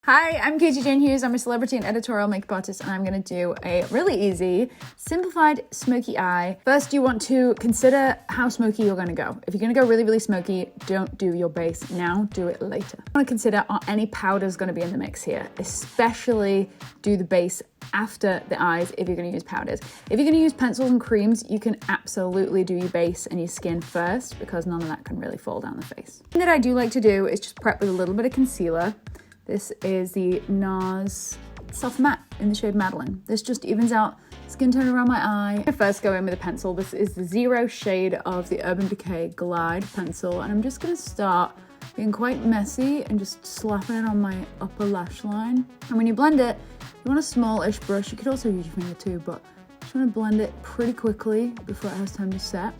Hi, I'm Katie Jane Hughes. I'm a celebrity and editorial makeup artist, and I'm going to do a really easy, simplified smoky eye. First, you want to consider how smoky you're going to go. If you're going to go really, really smoky, don't do your base now, do it later. You want to consider are any powders going to be in the mix here, especially do the base after the eyes if you're going to use powders. If you're going to use pencils and creams, you can absolutely do your base and your skin first because none of that can really fall down the face. The thing that I do like to do is just prep with a little bit of concealer. This is the NARS Soft Matte in the shade Madeline. This just evens out skin tone around my eye. I first go in with a pencil. This is the 0 shade of the Urban Decay Glide pencil, and I'm just going to start being quite messy and just slapping it on my upper lash line. And when you blend it, you want a smallish brush. You could also use your finger too, but just want to blend it pretty quickly before it has time to set.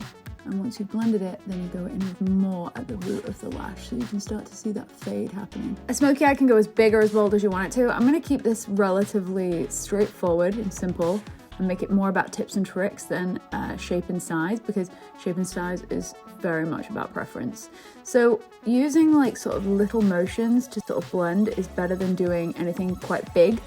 And once you've blended it, then you go in with more at the root of the lash so you can start to see that fade happening. A smoky eye can go as big or as bold as you want it to. I'm going to keep this relatively straightforward and simple and make it more about tips and tricks than shape and size, because shape and size is very much about preference. So using like sort of little motions to sort of blend is better than doing anything quite big,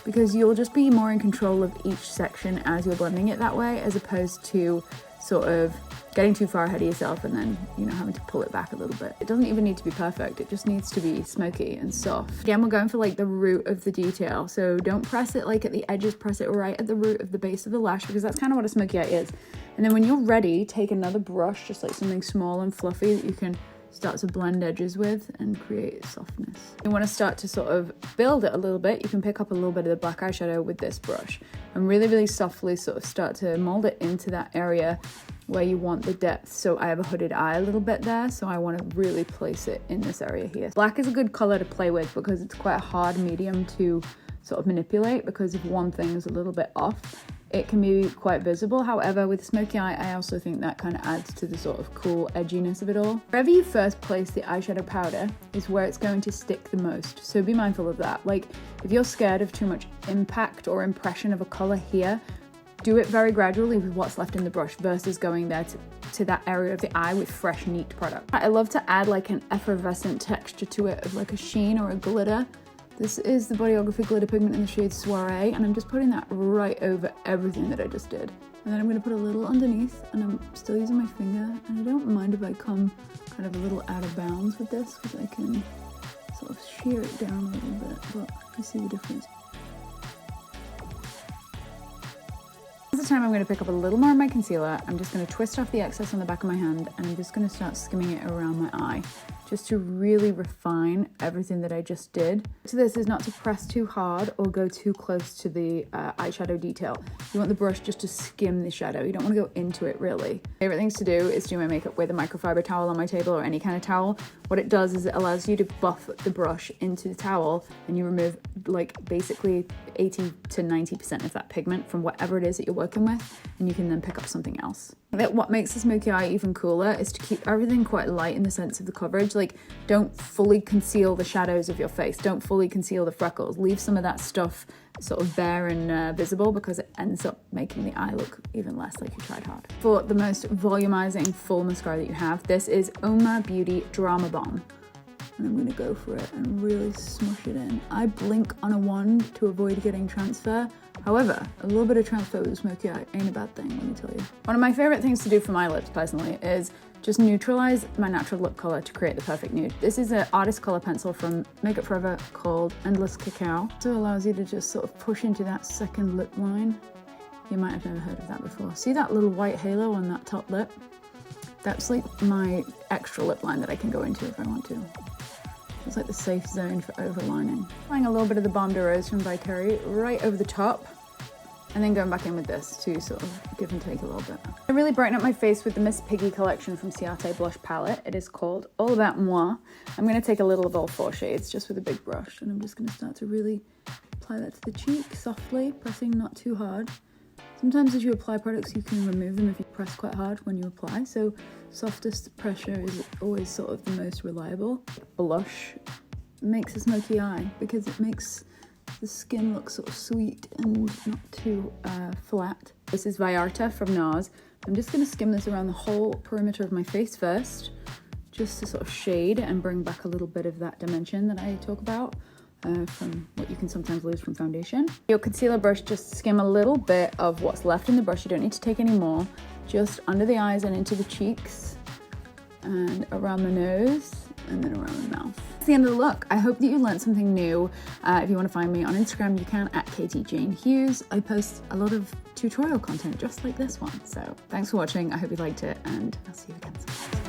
because you'll just be more in control of each section as you're blending it that way, as opposed to sort of getting too far ahead of yourself and then, you know, having to pull it back a little bit. It doesn't even need to be perfect. It just needs to be smoky and soft. Again, we're going for like the root of the detail. So don't press it like at the edges, press it right at the root of the base of the lash, because that's kind of what a smoky eye is. And then when you're ready, take another brush, just like something small and fluffy that you can start to blend edges with and create softness. You want to start to sort of build it a little bit. You can pick up a little bit of the black eyeshadow with this brush and really, really softly sort of start to mold it into that area where you want the depth. So I have a hooded eye a little bit there, so I want to really place it in this area here. Black is a good color to play with because it's quite a hard medium to sort of manipulate, because if one thing is a little bit off, it can be quite visible. However, with smoky eye, I also think that kind of adds to the sort of cool edginess of it all. Wherever you first place the eyeshadow powder is where it's going to stick the most, so be mindful of that. Like, if you're scared of too much impact or impression of a color here, do it very gradually with what's left in the brush versus going there to that area of the eye with fresh, neat product. I love to add like an effervescent texture to it of like a sheen or a glitter. This is the Bodyography glitter pigment in the shade Soiree, and I'm just putting that right over everything that I just did. And then I'm going to put a little underneath, and I'm still using my finger, and I don't mind if I come kind of a little out of bounds with this, because I can sort of shear it down a little bit, but you see the difference. This time I'm going to pick up a little more of my concealer. I'm just going to twist off the excess on the back of my hand, and I'm just going to start skimming it around my eye, just to really refine everything that I just did. So this is not to press too hard or go too close to the eyeshadow detail. You want the brush just to skim the shadow. You don't want to go into it really. Favorite things to do is do my makeup with a microfiber towel on my table or any kind of towel. What it does is it allows you to buff the brush into the towel, and you remove like basically 80 to 90% of that pigment from whatever it is that you're working with, and you can then pick up something else. What makes the smoky eye even cooler is to keep everything quite light in the sense of the coverage. Like, don't fully conceal the shadows of your face. Don't fully conceal the freckles. Leave some of that stuff sort of bare and visible, because it ends up making the eye look even less like you tried hard. For the most volumizing full mascara that you have, this is UOMA Beauty Drama Balm. And I'm gonna go for it and really smush it in. I blink on a wand to avoid getting transfer. However, a little bit of transfer with a smoky eye ain't a bad thing, let me tell you. One of my favorite things to do for my lips personally is just neutralize my natural lip color to create the perfect nude. This is an artist color pencil from Makeup Forever called Endless Cacao. It allows you to just sort of push into that second lip line. You might have never heard of that before. See that little white halo on that top lip? That's like my extra lip line that I can go into if I want to. It's like the safe zone for overlining. Applying a little bit of the Balm de Rose from Victoria right over the top, and then going back in with this to sort of give and take a little bit. I really brighten up my face with the Miss Piggy collection from CIATÉ blush palette. It is called All About Moi. I'm going to take a little of all 4 shades just with a big brush, and I'm just going to start to really apply that to the cheek softly, pressing not too hard. Sometimes as you apply products, you can remove them if you press quite hard when you apply, so softest pressure is always sort of the most reliable. Blush makes a smoky eye because it makes the skin look sort of sweet and not too flat. This is Vallarta from NARS. I'm just going to skim this around the whole perimeter of my face first, just to sort of shade and bring back a little bit of that dimension that I talk about. from what you can sometimes lose from foundation. Your concealer brush, just skim a little bit of what's left in the brush. You don't need to take any more. Just under the eyes and into the cheeks and around the nose and then around the mouth. That's the end of the look. I hope that you learned something new. If you want to find me on Instagram, you can at Katie Jane Hughes. I post a lot of tutorial content just like this one. So thanks for watching. I hope you liked it and I'll see you again soon.